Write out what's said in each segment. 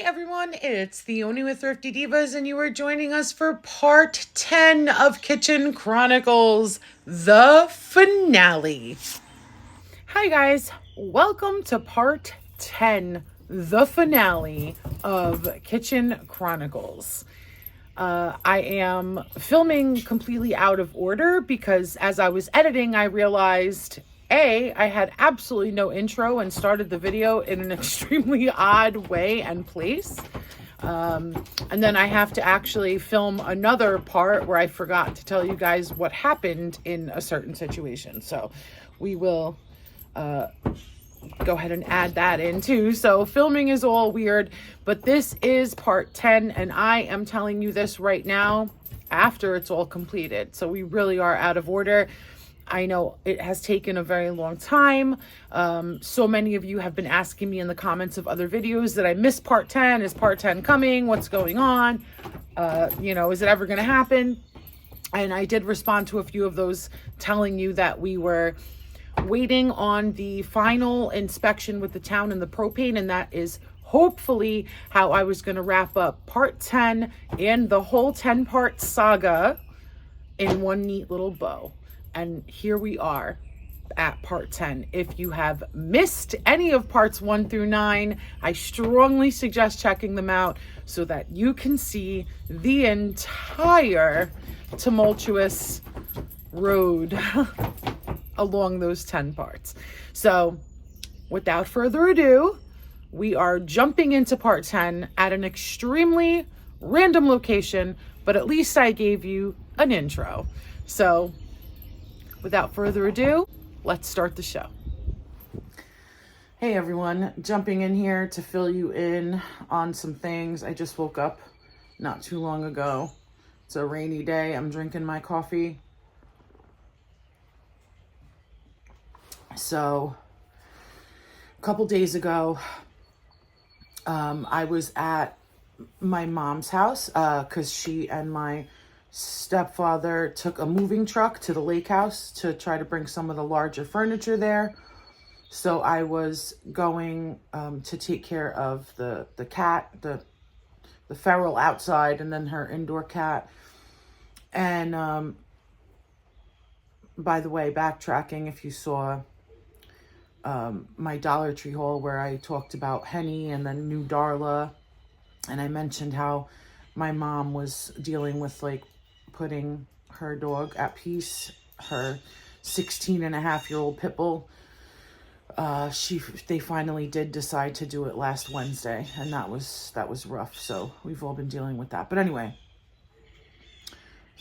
everyone, it's the Oni with Thrifty Divas, and you are joining us for part 10 of Kitchen Chronicles, the finale. Hi guys, welcome to part 10, the finale of Kitchen Chronicles. I am filming completely out of order because as I was editing, I realized I had absolutely no intro and started the video in an extremely odd way and place. And then I have to actually film another part where I forgot to tell you guys what happened in a certain situation. So we will go ahead and add that in too. So filming is all weird, but this is part 10 and I am telling you this right now after it's all completed. So we really are out of order. I know it has taken a very long time. So many of you have been asking me in the comments of other videos that I missed part 10. Is part 10 coming? What's going on? Is it ever going to happen? And I did respond to a few of those telling you that we were waiting on the final inspection with the town and the propane, and that is hopefully how I was going to wrap up part 10 and the whole 10-part saga in one neat little bow. And here we are at part 10. If you have missed any of parts 1 through 9, I strongly suggest checking them out so that you can see the entire tumultuous road along those 10 parts. So without further ado, we are jumping into part 10 at an extremely random location, but at least I gave you an intro. So without further ado, let's start the show. Hey everyone, jumping in here to fill you in on some things. I just woke up not too long ago. It's a rainy day. I'm drinking my coffee. So a couple days ago, I was at my mom's house because she and my stepfather took a moving truck to the lake house to try to bring some of the larger furniture there. So I was going to take care of the cat, the feral outside, and then her indoor cat. And by the way, backtracking, if you saw my Dollar Tree haul where I talked about Henny and then new Darla, and I mentioned how my mom was dealing with putting her dog at peace, her 16-and-a-half-year-old pit bull. They finally did decide to do it last Wednesday, and that was rough. So we've all been dealing with that. But anyway,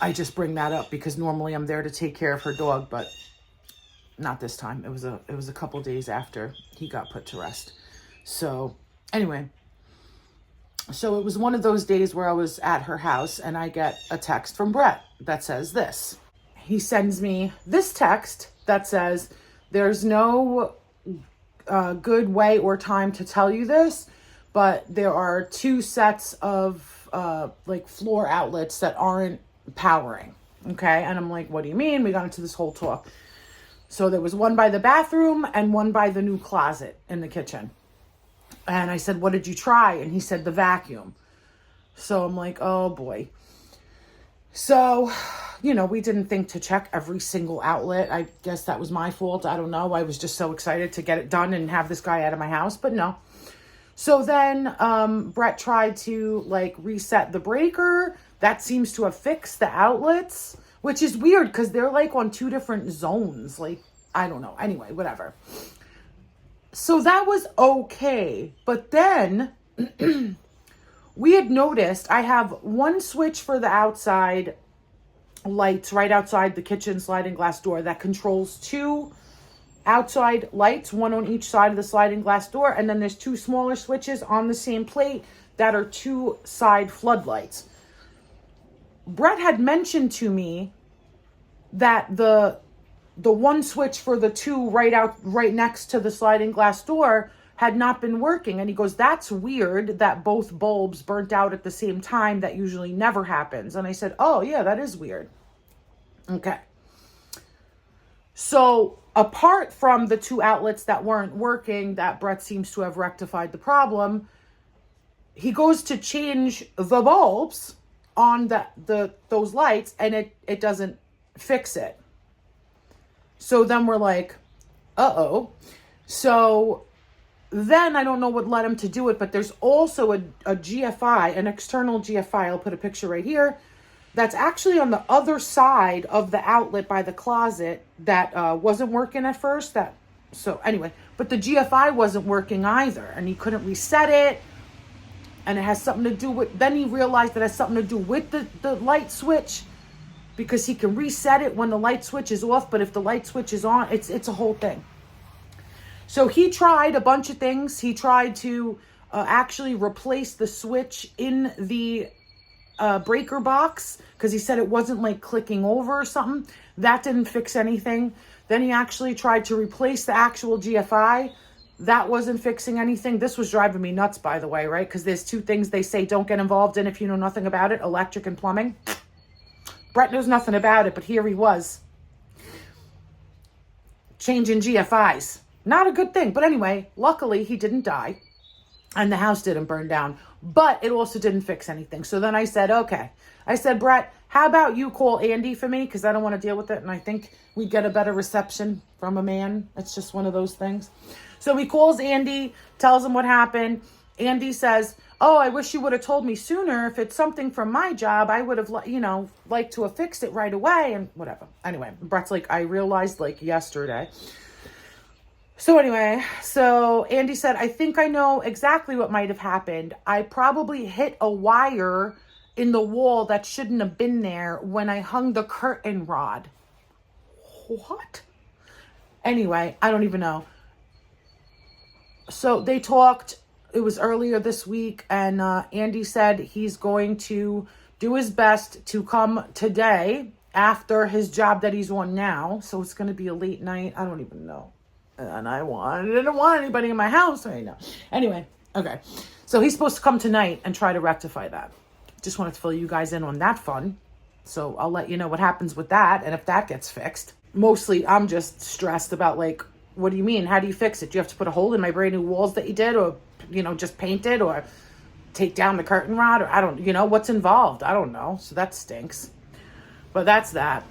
I just bring that up because normally I'm there to take care of her dog, but not this time. It was a couple days after he got put to rest. So anyway, so it was one of those days where I was at her house and I get a text from Brett that says this. He sends me this text that says, there's no good way or time to tell you this, but there are 2 sets of floor outlets that aren't powering. Okay. And I'm like, what do you mean? We got into this whole talk. So there was one by the bathroom and one by the new closet in the kitchen. And I said, what did you try? And he said, the vacuum. So I'm like, oh boy. So, we didn't think to check every single outlet. I guess that was my fault. I don't know. I was just so excited to get it done and have this guy out of my house, but no. So then Brett tried to reset the breaker. That seems to have fixed the outlets, which is weird because they're on 2 different zones. I don't know. Anyway, whatever. So that was okay. But then we had noticed I have one switch for the outside lights right outside the kitchen sliding glass door that controls 2 outside lights, one on each side of the sliding glass door. And then there's 2 smaller switches on the same plate that are 2 side floodlights. Brett had mentioned to me that the one switch for the 2 right next to the sliding glass door had not been working. And he goes, that's weird that both bulbs burnt out at the same time. That usually never happens. And I said, oh yeah, that is weird. Okay. So apart from the 2 outlets that weren't working, that Brett seems to have rectified the problem, he goes to change the bulbs on those lights, and it doesn't fix it. So then we're like, uh-oh. So then I don't know what led him to do it, but there's also a GFI, an external GFI. I'll put a picture right here. That's actually on the other side of the outlet by the closet that wasn't working at first. So anyway, but the GFI wasn't working either, and he couldn't reset it. And it has something to do with, then he realized that it has something to do with the light switch, because he can reset it when the light switch is off, but if the light switch is on, it's a whole thing. So he tried a bunch of things. He tried to actually replace the switch in the breaker box, because he said it wasn't like clicking over or something. That didn't fix anything. Then he actually tried to replace the actual GFI. That wasn't fixing anything. This was driving me nuts, by the way, right? Because there's two things they say don't get involved in if you know nothing about it: electric and plumbing. Brett knows nothing about it, but here he was changing GFIs. Not a good thing. But anyway, luckily he didn't die and the house didn't burn down, but it also didn't fix anything. So then I said, okay. I said, Brett, how about you call Andy for me? Because I don't want to deal with it. And I think we'd get a better reception from a man. It's just one of those things. So he calls Andy, tells him what happened. Andy says, oh, I wish you would have told me sooner. If it's something from my job, I would have, liked to have fixed it right away and whatever. Anyway, Brett's like, I realized yesterday. So anyway, so Andy said, I think I know exactly what might have happened. I probably hit a wire in the wall that shouldn't have been there when I hung the curtain rod. What? Anyway, I don't even know. So they talked, it was earlier this week, and Andy said he's going to do his best to come today after his job that he's on now. So it's going to be a late night. I don't even know. And I didn't want anybody in my house right now. Anyway, okay. So he's supposed to come tonight and try to rectify that. Just wanted to fill you guys in on that fun. So I'll let you know what happens with that and if that gets fixed. Mostly I'm just stressed about what do you mean? How do you fix it? Do you have to put a hole in my brand new walls that you did, or, just paint it, or take down the curtain rod, or I don't, what's involved? I don't know. So that stinks. But that's that.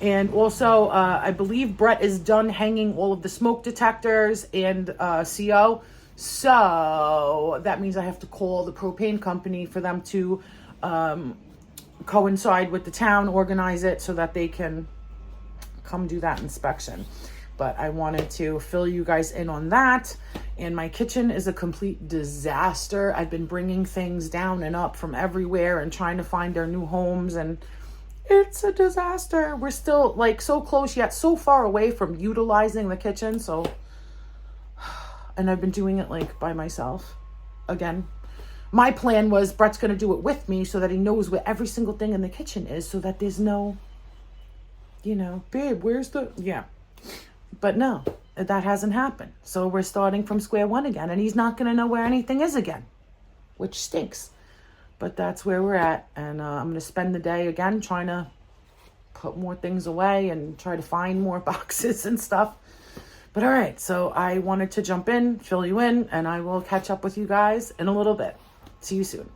And also, I believe Brett is done hanging all of the smoke detectors and CO. So that means I have to call the propane company for them to coincide with the town, organize it so that they can come do that inspection. But I wanted to fill you guys in on that. And my kitchen is a complete disaster. I've been bringing things down and up from everywhere and trying to find their new homes, and it's a disaster. We're still so close yet so far away from utilizing the kitchen. So, and I've been doing it by myself. Again, my plan was Brett's going to do it with me so that he knows where every single thing in the kitchen is, so that there's no, babe, where's yeah. But no, that hasn't happened. So we're starting from square one again, and he's not going to know where anything is again, which stinks. But that's where we're at. And I'm going to spend the day again trying to put more things away and try to find more boxes and stuff. But all right, so I wanted to jump in, fill you in, and I will catch up with you guys in a little bit. See you soon.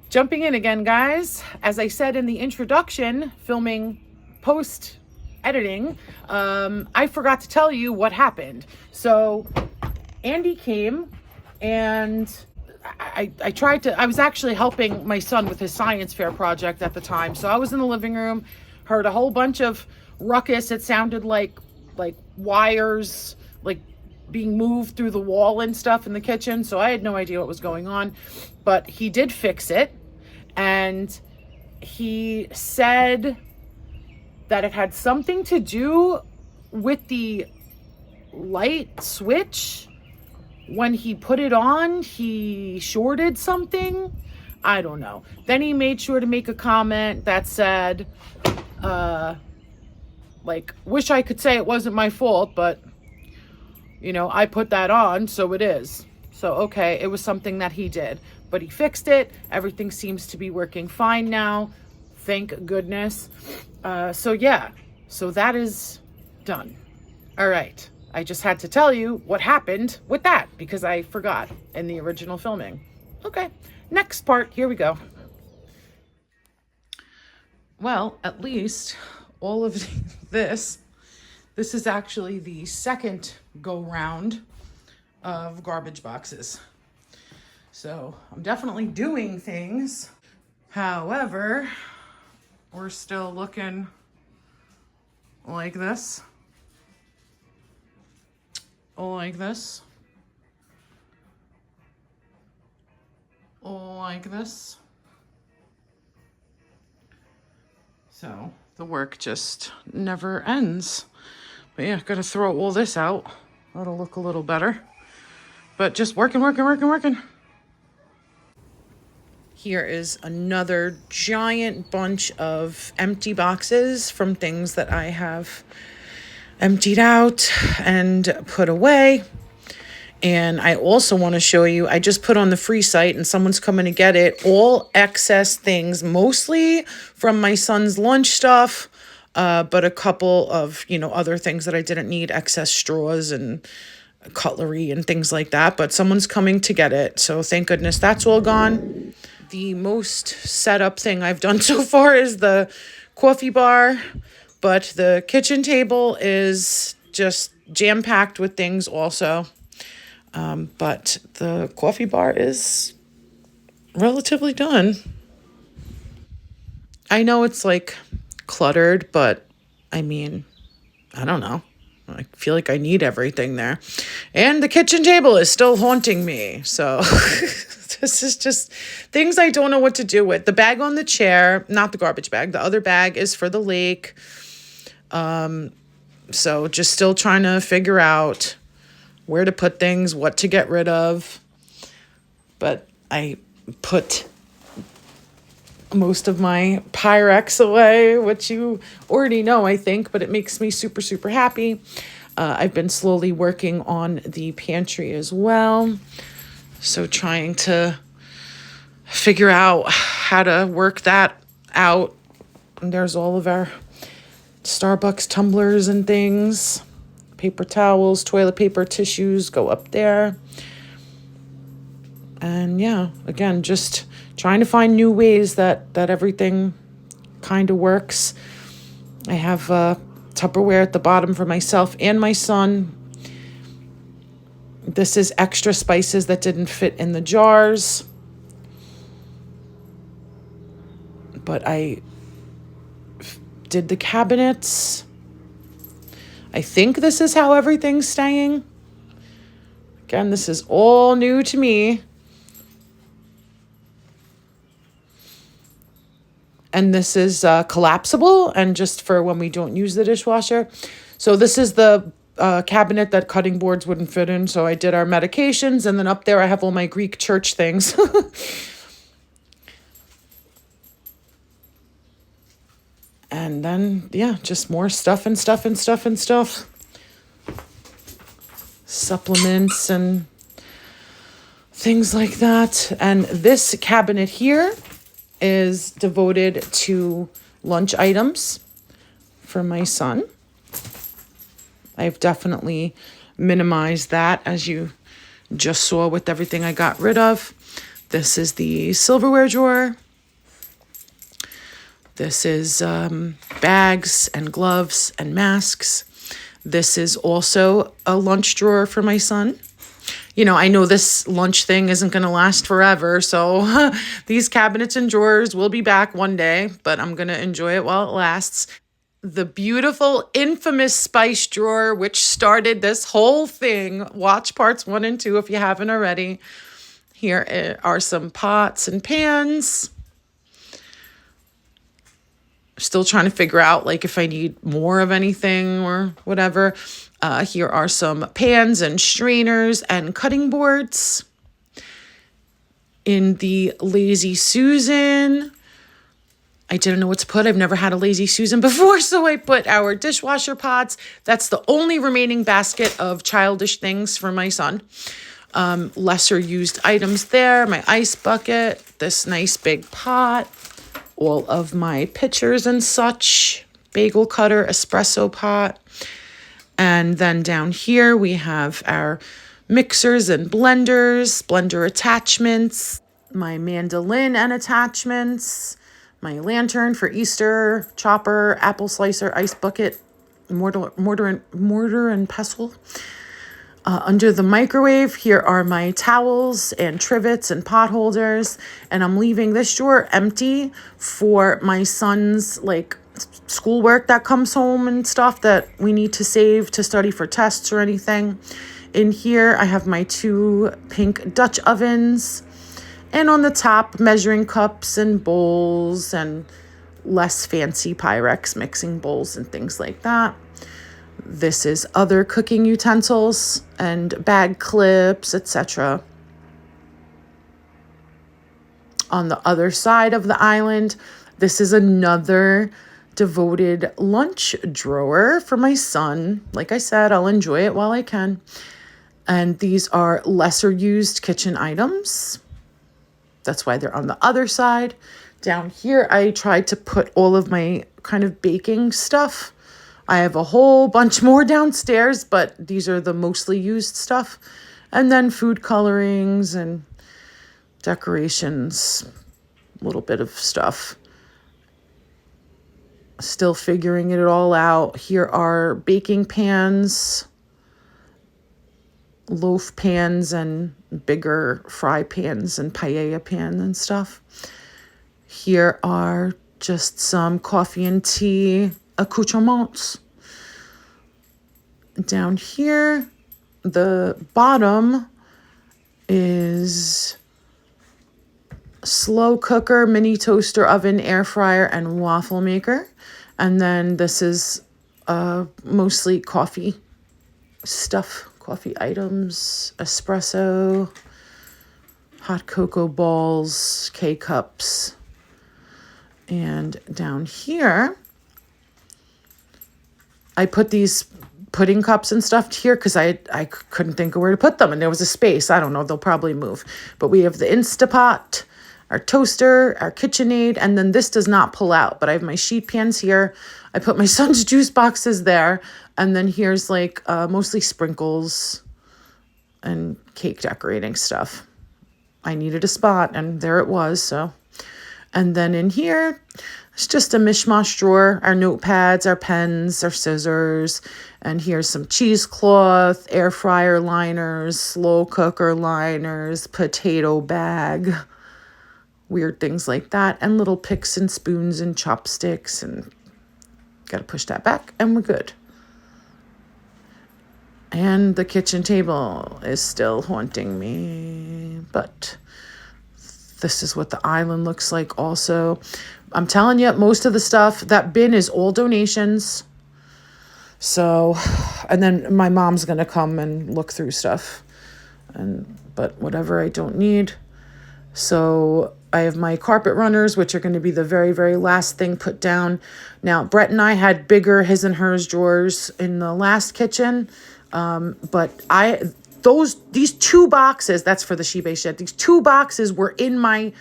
Jumping in again, guys. As I said in the introduction, filming post-editing, I forgot to tell you what happened. So Andy came, and I was actually helping my son with his science fair project at the time. So I was in the living room, heard a whole bunch of ruckus. It sounded like wires, being moved through the wall and stuff in the kitchen. So I had no idea what was going on, but he did fix it. And he said that it had something to do with the light switch. When he put it on, he shorted something. I don't know. Then he made sure to make a comment that said, wish I could say it wasn't my fault, but, I put that on, so it is. So, okay, it was something that he did. But he fixed it. Everything seems to be working fine now. Thank goodness. So that is done. All right. I just had to tell you what happened with that because I forgot in the original filming. Okay, next part, here we go. Well, at least all of this is actually the second go round of garbage boxes. So I'm definitely doing things. However, we're still looking like this. Like this. Like this. So the work just never ends. But yeah, gotta throw all this out. That'll look a little better. But just working. Here is another giant bunch of empty boxes from things that I have emptied out and put away. And I also want to show you, I just put on the free site and someone's coming to get it, all excess things, mostly from my son's lunch stuff, but a couple of, other things that I didn't need, excess straws and cutlery and things like that. But someone's coming to get it. So thank goodness that's all gone. The most setup thing I've done so far is the coffee bar, but the kitchen table is just jam-packed with things also. But the coffee bar is relatively done. I know it's like cluttered, but I mean, I don't know. I feel like I need everything there. And the kitchen table is still haunting me. So this is just things I don't know what to do with. The bag on the chair, not the garbage bag. The other bag is for the lake. So just still trying to figure out where to put things, what to get rid of. But I put most of my Pyrex away, which you already know, I think, but it makes me super, super happy. I've been slowly working on the pantry as well. So trying to figure out how to work that out. And there's all of our Starbucks tumblers and things. Paper towels, toilet paper, tissues go up there. And yeah, again, just trying to find new ways that everything kind of works. I have Tupperware at the bottom for myself and my son. This is extra spices that didn't fit in the jars. But I did the cabinets. I think this is how everything's staying. Again, this is all new to me. And this is collapsible and just for when we don't use the dishwasher. So this is the cabinet that cutting boards wouldn't fit in. So I did our medications, and then up there I have all my Greek church things. And then, yeah, just more stuff. Supplements and things like that. And this cabinet here is devoted to lunch items for my son. I've definitely minimized that, as you just saw with everything I got rid of. This is the silverware drawer. This is bags and gloves and masks. This is also a lunch drawer for my son. I know this lunch thing isn't going to last forever, so these cabinets and drawers will be back one day, but I'm going to enjoy it while it lasts. The beautiful, infamous spice drawer, which started this whole thing. Watch parts 1 and 2 if you haven't already. Here are some pots and pans. Still trying to figure out if I need more of anything or whatever. Here are some pans and strainers and cutting boards. In the Lazy Susan, I didn't know what to put. I've never had a Lazy Susan before, so I put our dishwasher pots. That's the only remaining basket of childish things for my son. Lesser used items there. My ice bucket, this nice big pot, all of my pitchers and such, bagel cutter, espresso pot. And then down here we have our mixers and blenders, blender attachments. my mandolin and attachments, my lantern for Easter, chopper, apple slicer, ice bucket, mortar and pestle. Under the microwave, here are my towels and trivets and pot holders. And I'm leaving this drawer empty for my son's like schoolwork that comes home and stuff that we need to save to study for tests or anything. In here, I have my 2 pink Dutch ovens. And on the top, measuring cups and bowls and less fancy Pyrex mixing bowls and things like that. This is other cooking utensils and bag clips, etc. On the other side of the island, this is another devoted lunch drawer for my son. Like I said, I'll enjoy it while I can. And these are lesser used kitchen items. That's why they're on the other side. Down here, I tried to put all of my kind of baking stuff. I have a whole bunch more downstairs, but these are the mostly used stuff. And then food colorings and decorations, a little bit of stuff. Still figuring it all out. Here are baking pans, loaf pans, and bigger fry pans and paella pan and stuff. Here are just some coffee and tea accoutrements. Down here, the bottom is slow cooker, mini toaster oven, air fryer, and waffle maker. And then this is mostly coffee stuff, coffee items, espresso, hot cocoa balls, K-cups. And down here, I put these pudding cups and stuff here because I couldn't think of where to put them. And there was a space. I don't know. They'll probably move. But we have the Instapot, our toaster, our KitchenAid, and then this does not pull out. But I have my sheet pans here. I put my son's juice boxes there. And then here's like mostly sprinkles and cake decorating stuff. I needed a spot, and there it was. So, and then in here, it's just a mishmash drawer, our notepads, our pens, our scissors, and here's some cheesecloth, air fryer liners, slow cooker liners, potato bag, weird things like that, and little picks and spoons and chopsticks, and gotta push that back, and we're good. And the kitchen table is still haunting me, but this is what the island looks like also. I'm telling you, most of the stuff, that bin is all donations. So, and then my mom's going to come and look through stuff. But whatever I don't need. So I have my carpet runners, which are going to be the very, very last thing put down. Now, Brett and I had bigger his and hers drawers in the last kitchen. But these 2 boxes, that's for the Shibe shed. These 2 boxes were in my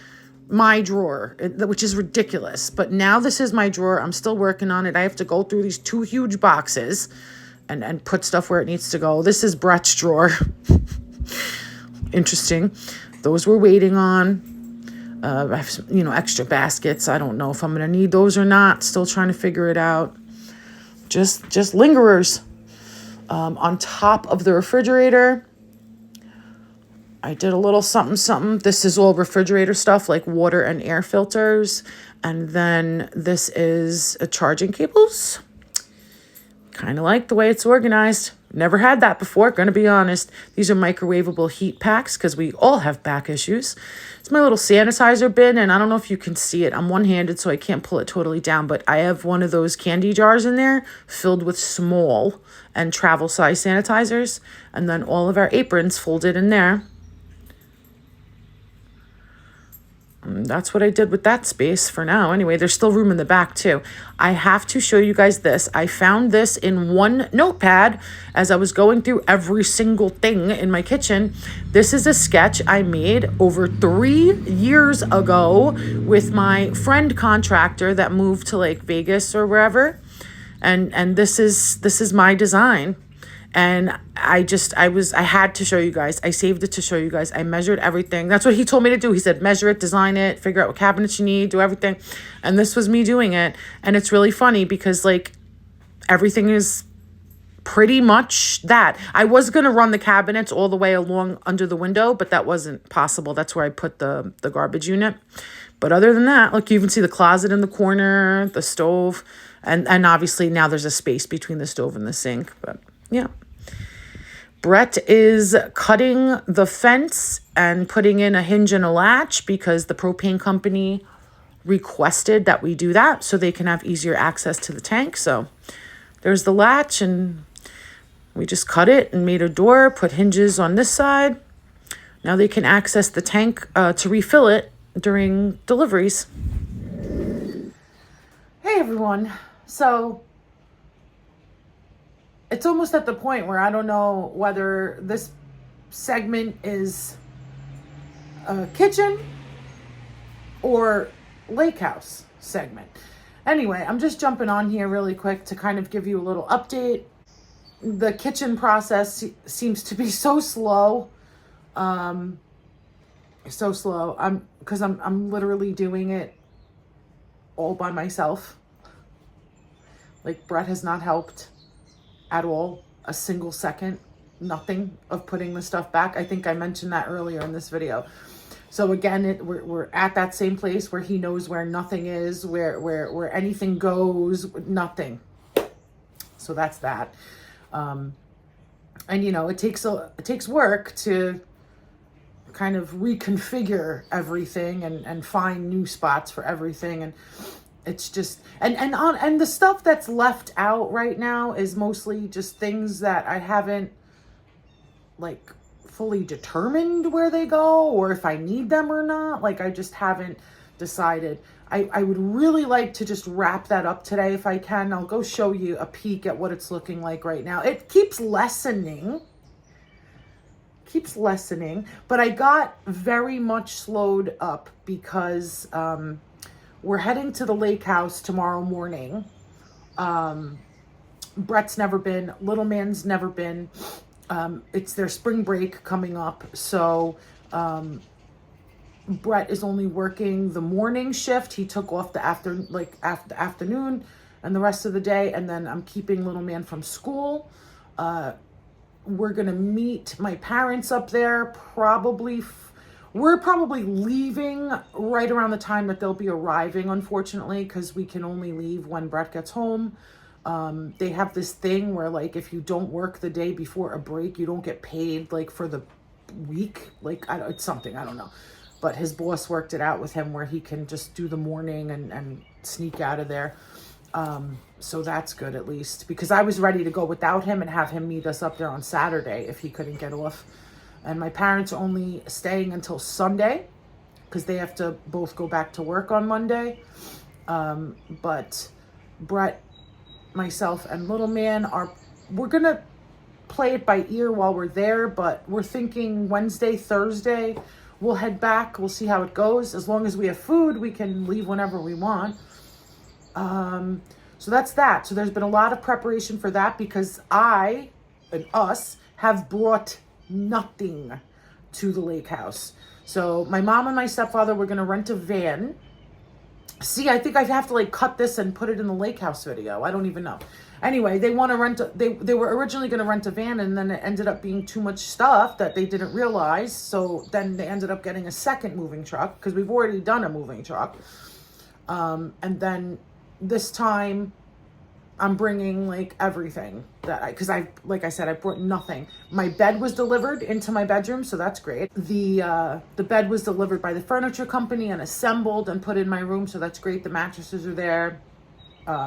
drawer, which is ridiculous. But now this is my drawer. I'm still working on it. I have to go through these 2 huge boxes and put stuff where it needs to go. This is Brett's drawer. Interesting. Those we're waiting on. I have some, extra baskets. I don't know if I'm going to need those or not. Still trying to figure it out. Just lingerers. On top of the refrigerator, I did a little something. This is all refrigerator stuff like water and air filters. And then this is charging cables. Kind of like the way it's organized. Never had that before, gonna be honest. These are microwavable heat packs because we all have back issues. It's my little sanitizer bin, and I don't know if you can see it. I'm one-handed, so I can't pull it totally down, but I have one of those candy jars in there filled with small and travel size sanitizers, and then all of our aprons folded in there. And that's what I did with that space for now. Anyway, there's still room in the back too. I have to show you guys this. I found this in one notepad as I was going through every single thing in my kitchen. This is a sketch I made over 3 years ago with my friend contractor that moved to like Vegas or wherever. And this is my design. And I had to show you guys. I saved it to show you guys. I measured everything. That's what he told me to do. He said, measure it, design it, figure out what cabinets you need, do everything. And this was me doing it. And it's really funny because like everything is pretty much that. I was going to run the cabinets all the way along under the window, but that wasn't possible. That's where I put the garbage unit. But other than that, look, you even see the closet in the corner, the stove, and obviously now there's a space between the stove and the sink. But yeah. Brett is cutting the fence and putting in a hinge and a latch because the propane company requested that we do that so they can have easier access to the tank. So there's the latch, and we just cut it and made a door, put hinges on this side. Now they can access the tank to refill it during deliveries. Hey everyone. So it's almost at the point where I don't know whether this segment is a kitchen or lake house segment. Anyway, I'm just jumping on here really quick to kind of give you a little update. The kitchen process seems to be so slow. So slow. Because I'm literally doing it all by myself. Like Brett has not helped at all, a single second, nothing of putting the stuff back. I think I mentioned that earlier in this video. So again, we're at that same place where he knows where nothing is, where anything goes, nothing. So that's that. And you know, it takes work to kind of reconfigure everything and find new spots for everything. And it's just, and the stuff that's left out right now is mostly just things that I haven't like fully determined where they go or if I need them or not. Like I just haven't decided. I would really like to just wrap that up today if I can. I'll go show you a peek at what it's looking like right now. It keeps lessening, but I got very much slowed up because we're heading to the lake house tomorrow morning. Brett's never been, little man's never been. It's their spring break coming up. So Brett is only working the morning shift. He took off the afternoon and the rest of the day. And then I'm keeping little man from school. We're going to meet my parents up there. We're probably leaving right around the time that they'll be arriving, unfortunately, because we can only leave when Brett gets home. They have this thing where, like, if you don't work the day before a break, you don't get paid, like, for the week. Like, it's something, I don't know. But his boss worked it out with him where he can just do the morning and sneak out of there. So that's good, at least, because I was ready to go without him and have him meet us up there on Saturday if he couldn't get off. And my parents are only staying until Sunday because they have to both go back to work on Monday. But Brett, myself, and little man we're going to play it by ear while we're there, but we're thinking Wednesday, Thursday, we'll head back. We'll see how it goes. As long as we have food, we can leave whenever we want. So that's that. So there's been a lot of preparation for that because I and us have brought nothing to the lake house. So my mom and my stepfather were going to rent a van. See, I think I have to like cut this and put it in the lake house video. I don't even know. Anyway, they want to rent they were originally going to rent a van, and then it ended up being too much stuff that they didn't realize. So then they ended up getting a second moving truck because we've already done a moving truck. And then this time I'm bringing like everything because like I said, I brought nothing. My bed was delivered into my bedroom, so that's great. The bed was delivered by the furniture company and assembled and put in my room, so that's great. The mattresses are there.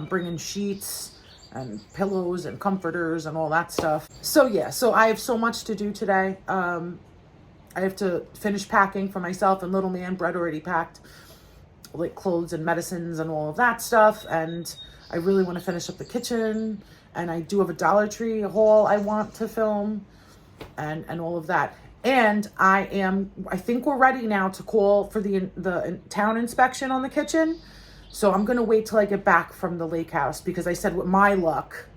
Bringing sheets and pillows and comforters and all that stuff. So yeah, so I have so much to do today. I have to finish packing for myself and little man. Brett already packed like clothes and medicines and all of that stuff, and I really want to finish up the kitchen, and I do have a Dollar Tree haul I want to film and all of that. And I think we're ready now to call for the town inspection on the kitchen. So I'm going to wait till I get back from the lake house because I said with my luck,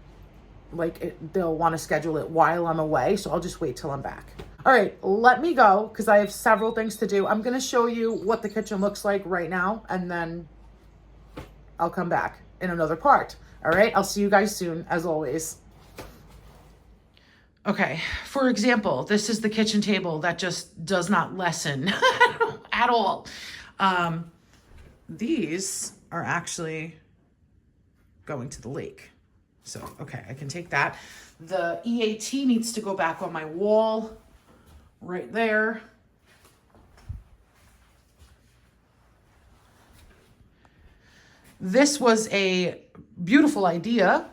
they'll want to schedule it while I'm away. So I'll just wait till I'm back. All right, let me go because I have several things to do. I'm going to show you what the kitchen looks like right now, and then I'll come back in another part. All right, I'll see you guys soon, as always. Okay, for example, this is the kitchen table that just does not lessen at all. These are actually going to the lake. So, okay, I can take that. The EAT needs to go back on my wall right there. This was a beautiful idea.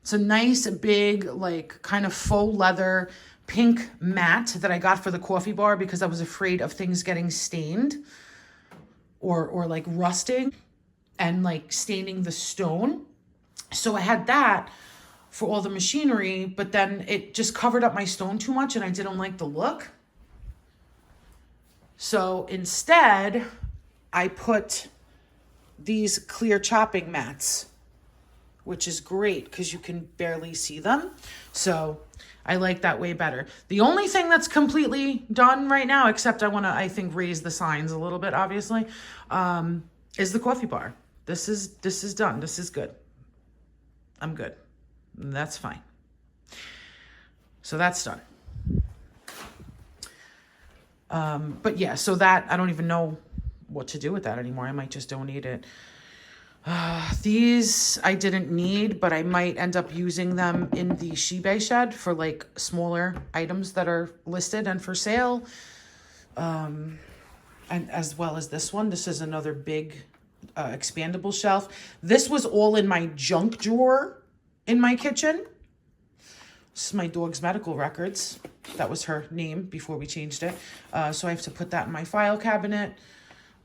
It's a nice, big, like kind of faux leather pink mat that I got for the coffee bar because I was afraid of things getting stained or like rusting and like staining the stone. So I had that for all the machinery, but then it just covered up my stone too much and I didn't like the look. So instead, I put these clear chopping mats, which is great because you can barely see them. So I like that way better. The only thing that's completely done right now, except I want to, I think, raise the signs a little bit, obviously, is the coffee bar. This is done. This is good. I'm good. That's fine. So that's done. But yeah, so that, I don't even know what to do with that anymore. I might just donate it. These I didn't need, but I might end up using them in the Shebay shed for like smaller items that are listed and for sale. And as well as this one. This is another big expandable shelf. This was all in my junk drawer in my kitchen. This is my dog's medical records. That was her name before we changed it. So I have to put that in my file cabinet.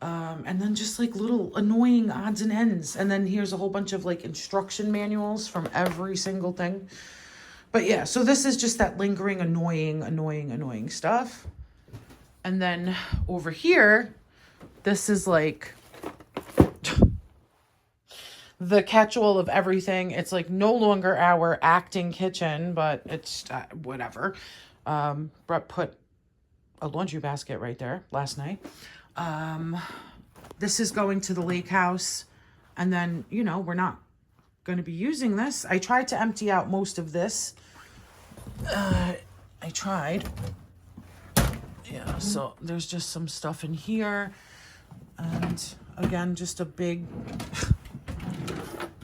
And then just like little annoying odds and ends. And then here's a whole bunch of like instruction manuals from every single thing. But yeah, so this is just that lingering, annoying stuff. And then over here, this is like the catch-all of everything. It's like no longer our acting kitchen, but it's whatever. Brett put a laundry basket right there last night. This is going to the lake house, and then, you know, we're not going to be using this. I tried to empty out most of this. I tried. Yeah, so there's just some stuff in here, and again, just a big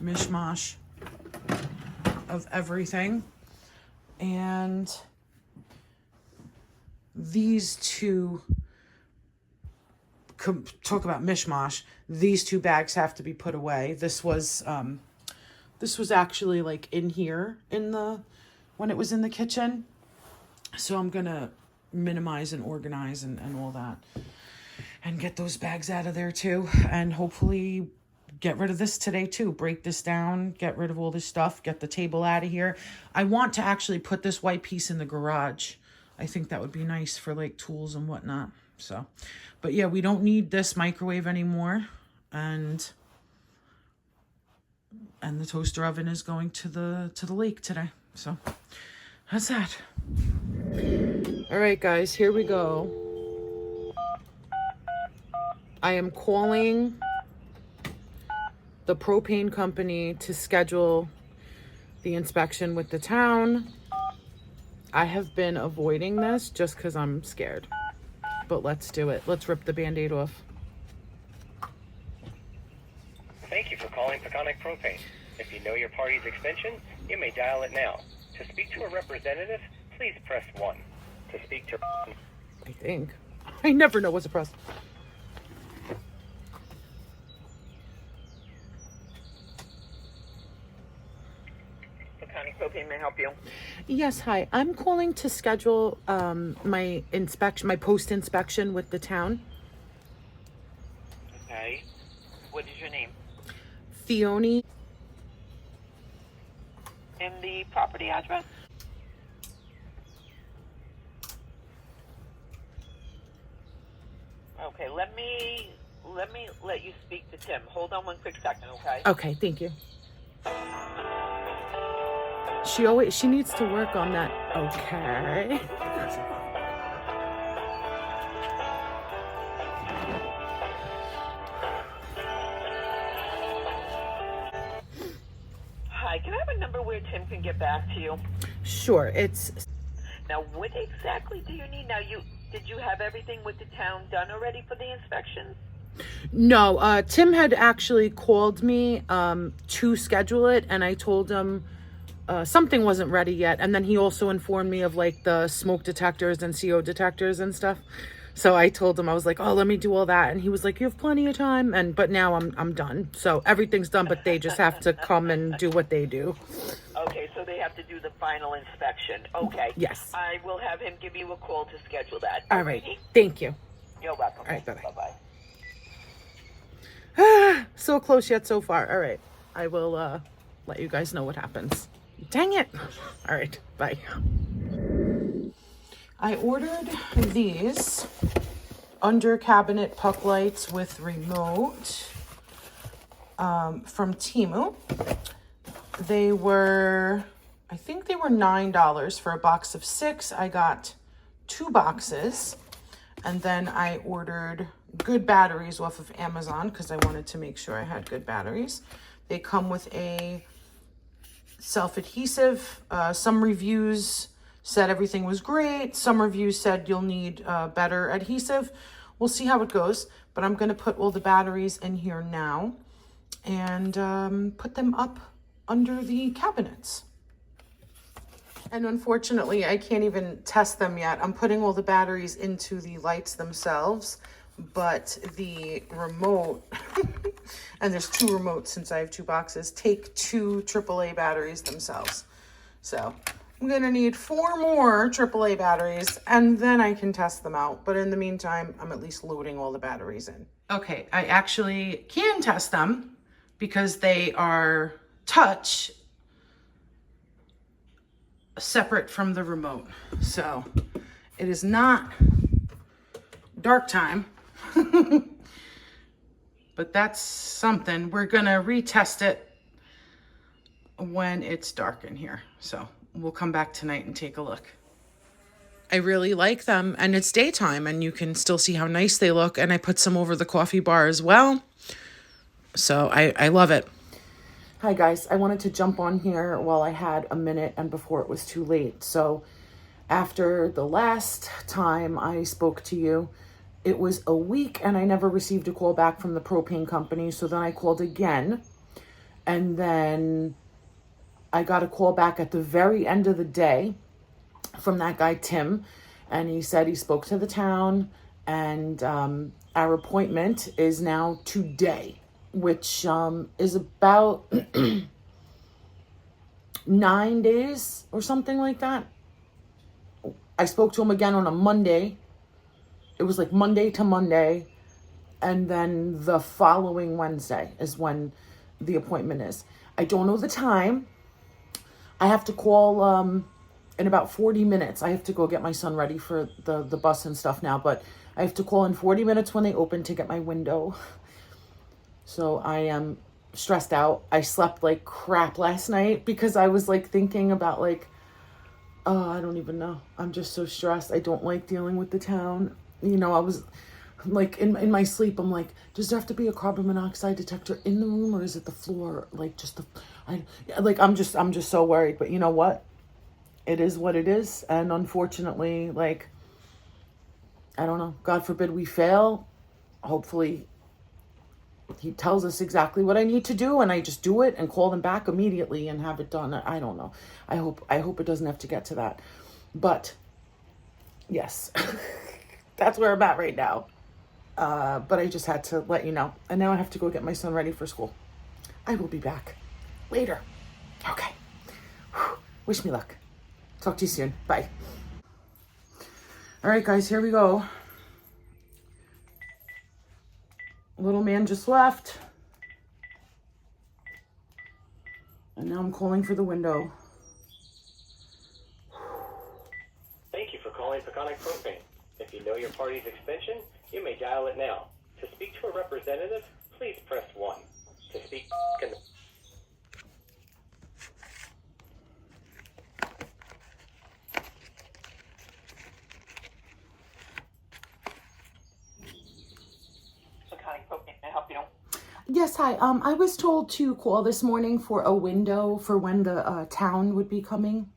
mishmash of everything. And these two, talk about mishmash, these two bags have to be put away. This was actually like in here when it was in the kitchen. So I'm gonna minimize and organize and all that and get those bags out of there too, and hopefully get rid of this today too. Break this down, get rid of all this stuff, get the table out of here. I want to actually put this white piece in the garage. I think that would be nice for like tools and whatnot. So, but yeah, we don't need this microwave anymore. And the toaster oven is going to the lake today. So that's that. All right, guys, here we go. I am calling the propane company to schedule the inspection with the town. I have been avoiding this just because I'm scared. But let's do it. Let's rip the Band-Aid off. Thank you for calling Peconic Propane. If you know your party's extension, you may dial it now. To speak to a representative, please press 1. To speak to... I think. I never know what to press. Peconic Propane may help you. Yes, hi. I'm calling to schedule my post-inspection with the town. Okay. What is your name? Fiona. And the property address? Okay, let me let you speak to Tim. Hold on one quick second, okay? Okay, thank you. She needs to work on that. Okay. Hi, can I have a number where Tim can get back to you? Sure. It's Now, what exactly do you need? Now, did you have everything with the town done already for the inspections? no. Tim had actually called me to schedule it, and I told him something wasn't ready yet. And then he also informed me of like the smoke detectors and CO detectors and stuff. So I told him, I was like, oh, let me do all that. And he was like, you have plenty of time. But now I'm done. So everything's done, but they just have to come and do what they do. Okay, so they have to do the final inspection. Okay. Yes. I will have him give you a call to schedule that. All right. Thank you. You're welcome. All right. Bye-bye. Bye-bye. So close yet so far. All right. I will let you guys know what happens. Dang it. All right. Bye. I ordered these under cabinet puck lights with remote from Temu. I think they were $9 for a box of 6. I got 2 boxes, and then I ordered good batteries off of Amazon because I wanted to make sure I had good batteries. They come with a self-adhesive. Some reviews said everything was great. Some reviews said you'll need better adhesive. We'll see how it goes, but I'm going to put all the batteries in here now and put them up under the cabinets. And unfortunately, I can't even test them yet. I'm putting all the batteries into the lights themselves, but the remote, and there's 2 remotes since I have 2 boxes, take 2 AAA batteries themselves. So I'm gonna need 4 more AAA batteries and then I can test them out. But in the meantime, I'm at least loading all the batteries in. Okay, I actually can test them because they are touch separate from the remote. So it is not dark time, but that's something. We're gonna retest it when it's dark in here. So we'll come back tonight and take a look. I really like them, and it's daytime and you can still see how nice they look. And I put some over the coffee bar as well. So I love it. Hi guys, I wanted to jump on here while I had a minute and before it was too late. So after the last time I spoke to you, it was a week and I never received a call back from the propane company. So then I called again, and then I got a call back at the very end of the day from that guy, Tim. And he said he spoke to the town and our appointment is now today, which is about 9 days or something like that. I spoke to him again on a Monday. It was like Monday to Monday. And then the following Wednesday is when the appointment is. I don't know the time. I have to call in about 40 minutes. I have to go get my son ready for the bus and stuff now. But I have to call in 40 minutes when they open to get my window. So I am stressed out. I slept like crap last night because I was like thinking about like, oh, I don't even know. I'm just so stressed. I don't like dealing with the town. You know, I was like in my sleep, I'm like, does there have to be a carbon monoxide detector in the room or is it the floor? Like just I'm just so worried. But you know what? It is what it is. And unfortunately, like, I don't know, God forbid we fail. Hopefully he tells us exactly what I need to do and I just do it and call them back immediately and have it done. I don't know. I hope it doesn't have to get to that. But yes, that's where I'm at right now. But I just had to let you know. And now I have to go get my son ready for school. I will be back later. Okay. Whew. Wish me luck. Talk to you soon. Bye. All right, guys, here we go. Little man just left. And now I'm calling for the window. Thank you for calling Peconic Propane. If you know your party's extension, you may dial it now. To speak to a representative, please press 1. To speak... Yes, hi. I was told to call this morning for a window for when the town would be coming.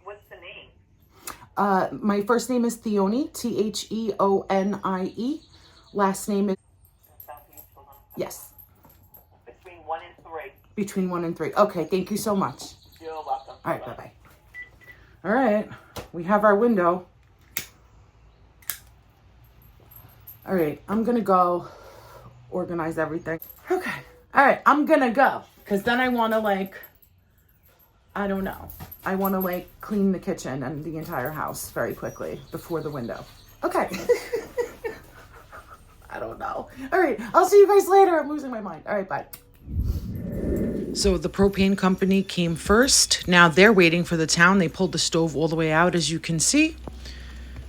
What's the name? My first name is Theoni, Theonie. Last name is, Southeast, hold on. yes, Between 1 and 3. between 1 and 3. Okay, thank you so much. You're welcome. All right, bye-bye. All right, we have our window. All right, I'm gonna go organize everything. Okay, all right, I'm gonna go because then I want to I don't know. I want to clean the kitchen and the entire house very quickly before the window. Okay. I don't know. All right, I'll see you guys later. I'm losing my mind. All right, bye. So the propane company came first. Now they're waiting for the town. They pulled the stove all the way out, as you can see.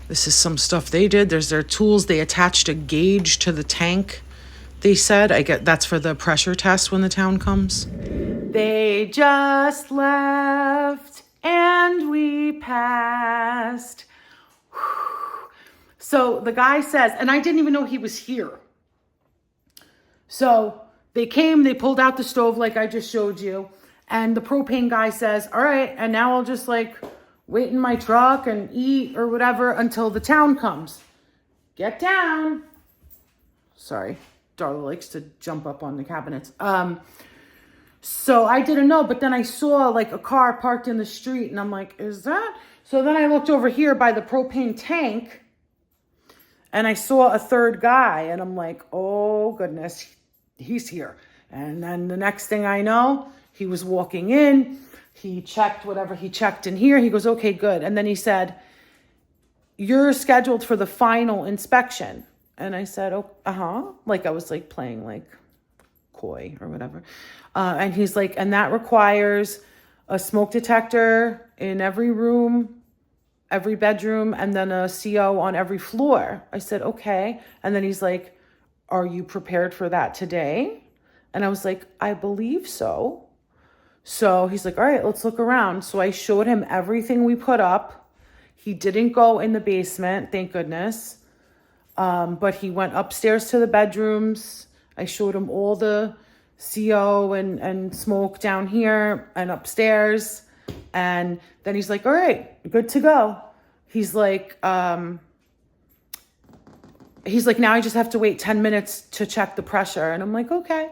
This is some stuff they did. There's their tools. They attached a gauge to the tank. They said, I get that's for the pressure test when the town comes. They just left and we passed. So the guy says, and I didn't even know he was here. So they came, they pulled out the stove like I just showed you. And the propane guy says, all right, and now I'll just wait in my truck and eat or whatever until the town comes. Get down. Sorry, Darla likes to jump up on the cabinets. So I didn't know, but then I saw a car parked in the street and I'm like, is that? So then I looked over here by the propane tank and I saw a third guy and I'm like, oh goodness, he's here. And then the next thing I know, he was walking in, he checked whatever he checked in here. He goes, okay, good. And then he said, you're scheduled for the final inspection. And I said, oh, I was playing coy or whatever. And he's like, and that requires a smoke detector in every room, every bedroom, and then a CO on every floor. I said, okay. And then he's like, are you prepared for that today? And I was like, I believe so. So he's like, all right, let's look around. So I showed him everything we put up. He didn't go in the basement, thank goodness. But he went upstairs to the bedrooms. I showed him all the CO and smoke down here and upstairs. And then he's like, all right, good to go. He's like, now I just have to wait 10 minutes to check the pressure. And I'm like, okay.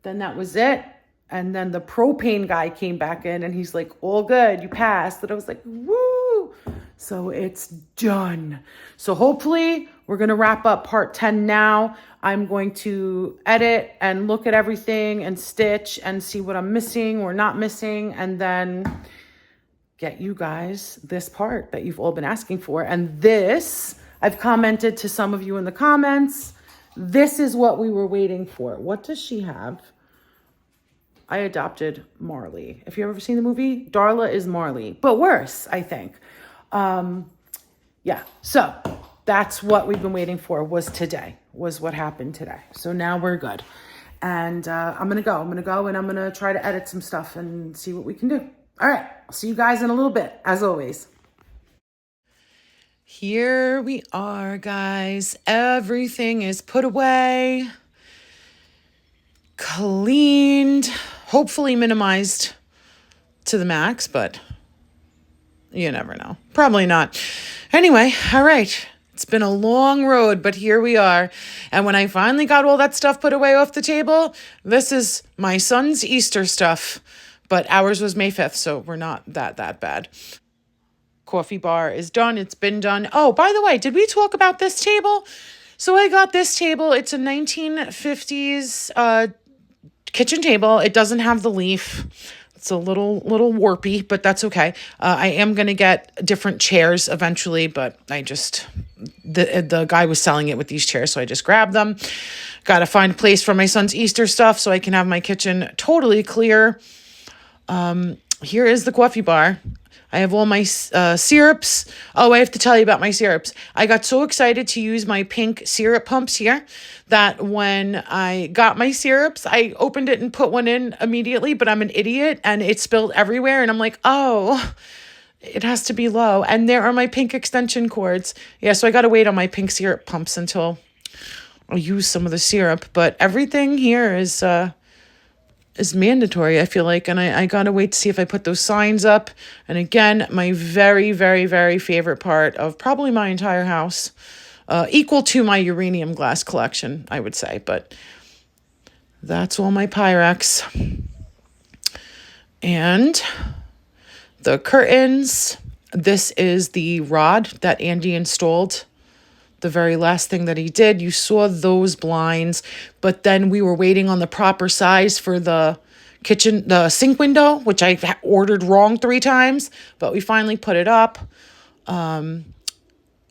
Then that was it. And then the propane guy came back in and he's like, all good, you passed. And I was like, woo. So it's done. So hopefully we're going to wrap up part 10 now. I'm going to edit and look at everything and stitch and see what I'm missing or not missing. And then get you guys this part that you've all been asking for. And this, I've commented to some of you in the comments. This is what we were waiting for. What does she have? I adopted Marley. If you've ever seen the movie, Darla is Marley, but worse, I think. Yeah, so that's what we've been waiting for was what happened today. So now we're good. And I'm going to go and I'm going to try to edit some stuff and see what we can do. All right, I'll see you guys in a little bit, as always. Here we are, guys. Everything is put away, cleaned, hopefully minimized to the max, but you never know. Probably not. Anyway, all right. It's been a long road, but here we are. And when I finally got all that stuff put away off the table, this is my son's Easter stuff. But ours was May 5th, so we're not that bad. Coffee bar is done. It's been done. Oh, by the way, did we talk about this table? So I got this table. It's a 1950s kitchen table. It doesn't have the leaf. It's a little warpy, but that's okay. I am going to get different chairs eventually, but the guy was selling it with these chairs, so I just grabbed them. Got to find a place for my son's Easter stuff so I can have my kitchen totally clear. Here is the coffee bar. I have all my syrups. Oh, I have to tell you about my syrups. I got so excited to use my pink syrup pumps here that when I got my syrups, I opened it and put one in immediately, but I'm an idiot and it spilled everywhere. And I'm like, oh, It has to be low. And there are my pink extension cords. Yeah, so I got to wait on my pink syrup pumps until I'll use some of the syrup. But everything here is mandatory, I feel like. And I got to wait to see if I put those signs up. And again, my very, very, very favorite part of probably my entire house, equal to my uranium glass collection, I would say. But that's all my Pyrex. And the curtains, this is the rod that Andy installed. The very last thing that he did. You saw those blinds, but then we were waiting on the proper size for the kitchen, the sink window, which I ordered wrong 3 times, but we finally put it up. I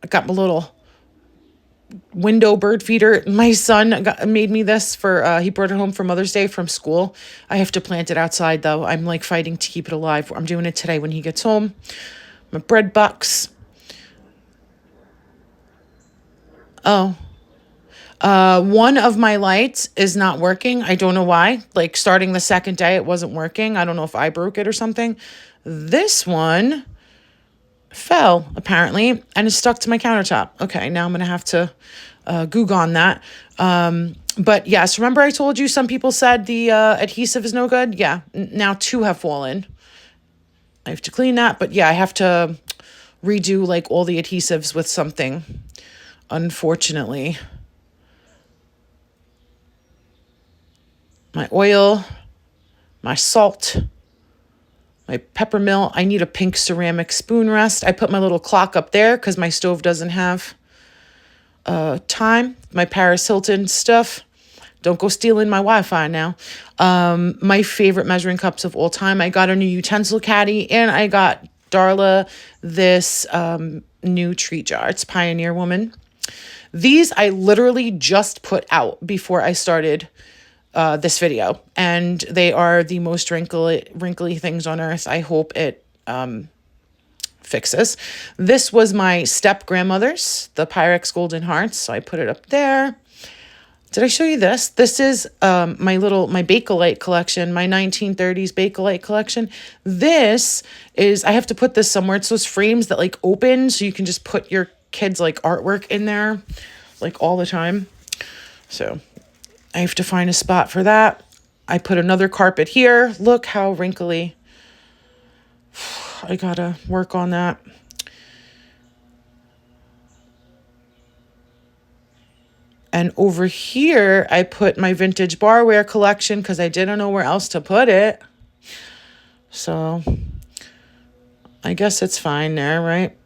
got my little window bird feeder. My son made me this for, he brought it home for Mother's Day from school. I have to plant it outside though. I'm like fighting to keep it alive. I'm doing it today when he gets home. My bread box. Oh, one of my lights is not working. I don't know why. Like starting the second day, it wasn't working. I don't know if I broke it or something. This one fell apparently and is stuck to my countertop. Okay, now I'm going to have to Google on that. But yes, remember I told you some people said the adhesive is no good? Yeah, now 2 have fallen. I have to clean that. But yeah, I have to redo like all the adhesives with something, unfortunately. My oil, my salt, my peppermill. I need a pink ceramic spoon rest. I put my little clock up there because my stove doesn't have time. My Paris Hilton stuff. Don't go stealing my Wi-Fi now. My favorite measuring cups of all time. I got a new utensil caddy and I got Darla this new treat jar. It's Pioneer Woman. These I literally just put out before I started this video, and they are the most wrinkly things on earth. I hope it fixes. This was my step grandmother's, the Pyrex Golden Hearts, so I put it up there. Did I show you this? This is my Bakelite collection, my 1930s Bakelite collection. This is, I have to put this somewhere. It's those frames that like open so you can just put your kids like artwork in there like all the time. So I have to find a spot for that. I put another carpet here. Look how wrinkly. I gotta work on that. And over here, I put my vintage barware collection because I didn't know where else to put it. So I guess it's fine there, right?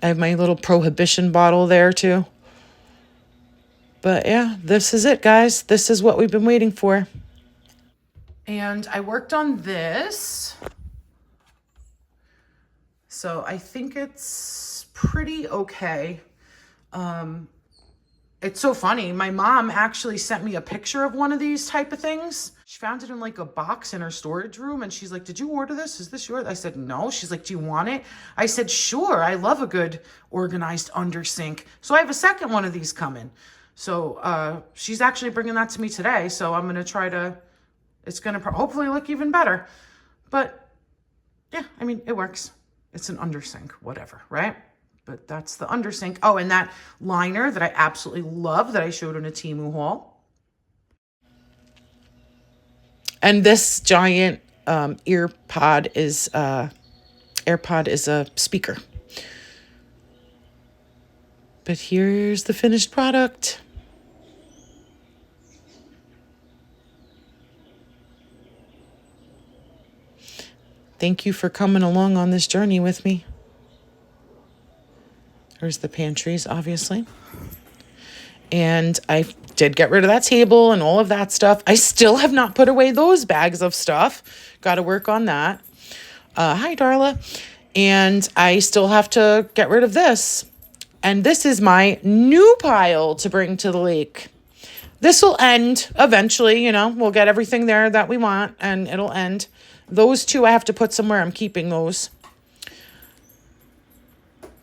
I have my little Prohibition bottle there too. But yeah, this is it, guys. This is what we've been waiting for. And I worked on this. So I think it's pretty okay. It's so funny. My mom actually sent me a picture of one of these type of things. She found it in like a box in her storage room. And she's like, did you order this? Is this yours? I said, no. She's like, do you want it? I said, sure. I love a good organized under sink. So I have a second one of these coming. So she's actually bringing that to me today. So I'm going to try to, it's going to hopefully look even better. But yeah, I mean, it works. It's an under sink, whatever, right? But that's the under sink. Oh, and that liner that I absolutely love that I showed in a Temu haul. And this giant AirPod is a speaker. But here's the finished product. Thank you for coming along on this journey with me. There's the pantries, obviously. And I did get rid of that table and all of that stuff. I still have not put away those bags of stuff. Got to work on that. Hi, Darla. And I still have to get rid of this. And this is my new pile to bring to the lake. This will end eventually, you know. We'll get everything there that we want and it'll end. Those two I have to put somewhere. I'm keeping those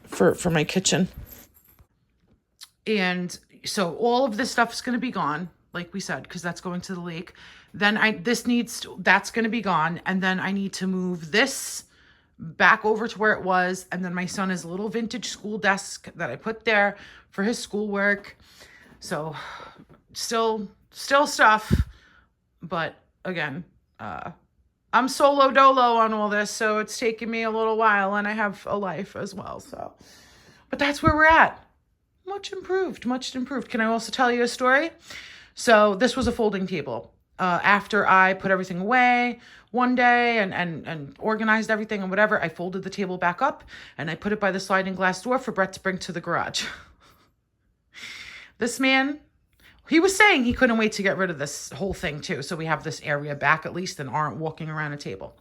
for my kitchen. And so all of this stuff is going to be gone, like we said, because that's going to the lake. Then that's going to be gone. And then I need to move this back over to where it was. And then my son has a little vintage school desk that I put there for his schoolwork. So still stuff, but again, I'm solo dolo on all this, so it's taking me a little while, and I have a life as well. So, but that's where we're at. Much improved. Can I also tell you a story? So this was a folding table. After I put everything away one day and organized everything and whatever, I folded the table back up and I put it by the sliding glass door for Brett to bring to the garage. This man, he was saying he couldn't wait to get rid of this whole thing too. So we have this area back at least and aren't walking around a table.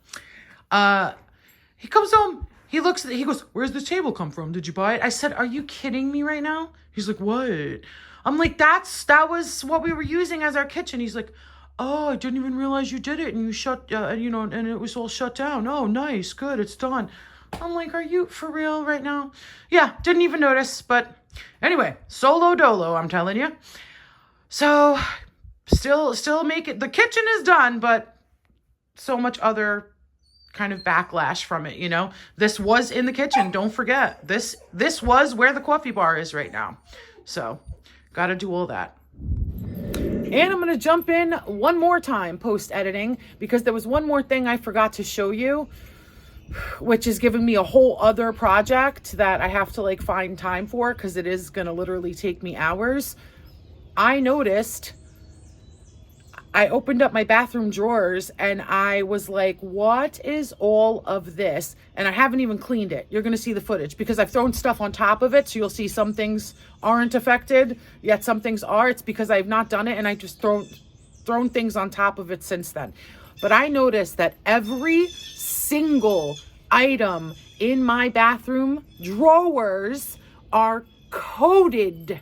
He comes home. He looks at it. He goes, "Where's this table come from? Did you buy it?" I said, "Are you kidding me right now?" He's like, "What?" I'm like, that was what we were using as our kitchen. He's like, "Oh, I didn't even realize you did it. And you shut, and it was all shut down. Oh, nice. Good. It's done." I'm like, "Are you for real right now?" Yeah, didn't even notice. But anyway, solo dolo, I'm telling you. So still make it. The kitchen is done, but so much other kind of backlash from it, This was in the kitchen. Don't forget. This was where the coffee bar is right now. So got to do all that. And I'm going to jump in one more time post-editing because there was one more thing I forgot to show you, which is giving me a whole other project that I have to find time for because it is going to literally take me hours. I noticed I opened up my bathroom drawers and I was like, what is all of this? And I haven't even cleaned it. You're going to see the footage because I've thrown stuff on top of it. So you'll see some things aren't affected, yet some things are. It's because I've not done it and I just thrown things on top of it since then. But I noticed that every single item in my bathroom drawers are coated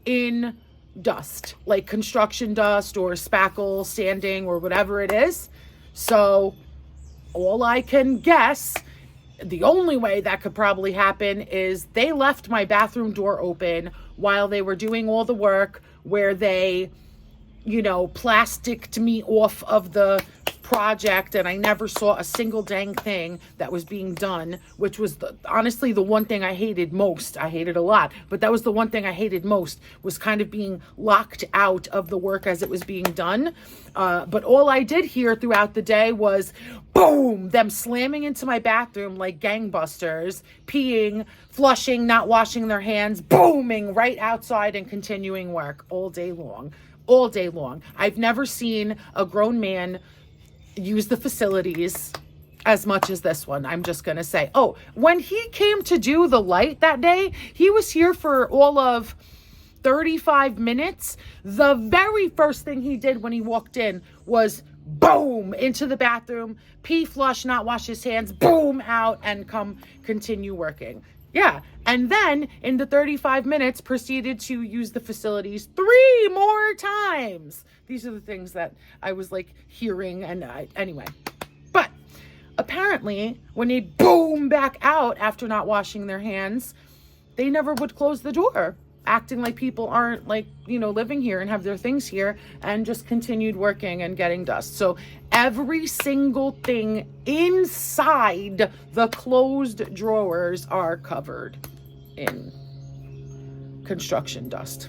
in dust, like construction dust or spackle, sanding, or whatever it is. So all I can guess, the only way that could probably happen is they left my bathroom door open while they were doing all the work, where they, plasticed me off of the project and I never saw a single dang thing that was being done, which was honestly the one thing I hated most. I hated a lot, but that was the one thing I hated most, was kind of being locked out of the work as it was being done. But all I did hear throughout the day was boom, them slamming into my bathroom like gangbusters, peeing, flushing, not washing their hands, booming right outside and continuing work all day long. I've never seen a grown man use the facilities as much as this one. I'm just going to say, when he came to do the light that day, he was here for all of 35 minutes. The very first thing he did when he walked in was boom into the bathroom, pee, flush, not wash his hands, boom out and continue working. Yeah. And then in the 35 minutes proceeded to use the facilities 3 more times. These are the things that I was hearing. And anyway, but apparently when they boom back out after not washing their hands, they never would close the door, acting like people aren't living here and have their things here, and just continued working and getting dust. So every single thing inside the closed drawers are covered in construction dust.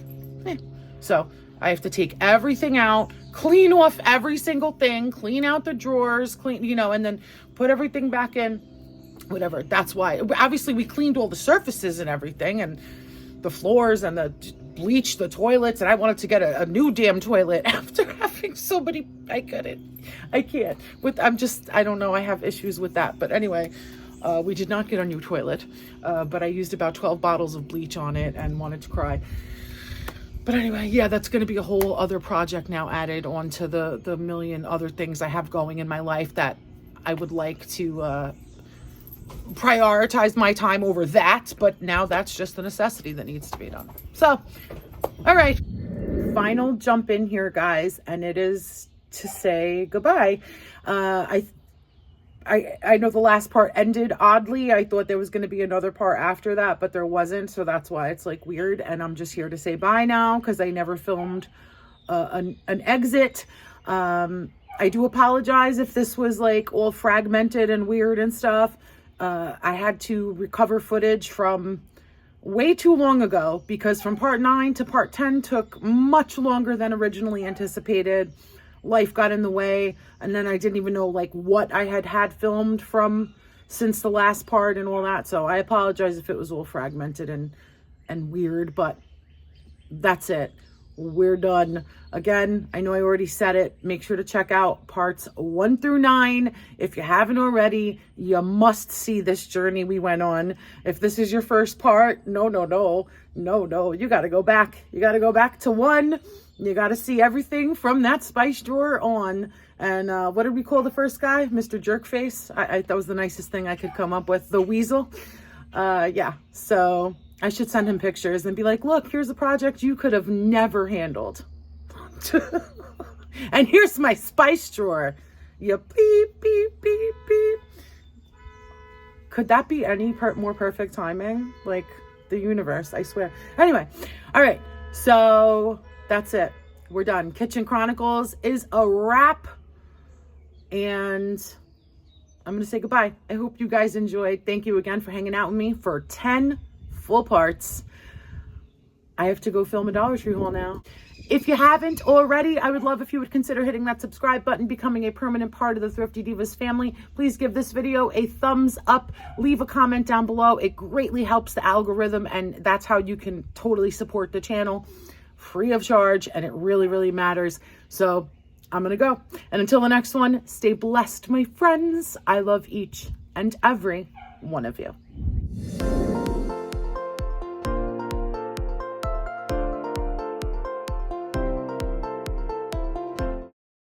So I have to take everything out, clean off every single thing, clean out the drawers, and then put everything back in, whatever. That's why, obviously we cleaned all the surfaces and everything, and the floors and the bleach, the toilets, and I wanted to get a new damn toilet after having so many. I can't. I don't know. I have issues with that. But anyway, we did not get a new toilet, but I used about 12 bottles of bleach on it and wanted to cry. But anyway, yeah, that's going to be a whole other project now added onto the million other things I have going in my life that I would like to prioritize my time over that, but now that's just a necessity that needs to be done. So, all right, final jump in here, guys, and it is to say goodbye. I know the last part ended oddly. I thought there was going to be another part after that, but there wasn't, so that's why it's weird, and I'm just here to say bye now because I never filmed an exit. I do apologize if this was like all fragmented and weird and stuff. I had to recover footage from way too long ago because from part 9 to part 10 took much longer than originally anticipated. Life got in the way, and then I didn't even know like what I had filmed from since the last part and all that. So I apologize if it was all fragmented and weird, but that's it. We're done. Again, I know I already said it. Make sure to check out parts 1 through 9. If you haven't already, you must see this journey we went on. If this is your first part, no. You got to go back. You got to go back to 1. You got to see everything from that spice drawer on. And what did we call the first guy? Mr. Jerkface. That was the nicest thing I could come up with. The Weasel. Yeah. So I should send him pictures and be like, look, here's a project you could have never handled. And here's my spice drawer. You beep, beep, beep, beep. Could that be any more perfect timing? Like the universe, I swear. Anyway, all right. So that's it. We're done. Kitchen Chronicles is a wrap. And I'm going to say goodbye. I hope you guys enjoyed. Thank you again for hanging out with me for 10 full parts. I have to go film a Dollar Tree haul now. If you haven't already, I would love if you would consider hitting that subscribe button, becoming a permanent part of the Thrifty Divas family. Please give this video a thumbs up. Leave a comment down below. It greatly helps the algorithm, and that's how you can totally support the channel free of charge, and it really, really matters. So I'm going to go. And until the next one, stay blessed, my friends. I love each and every one of you.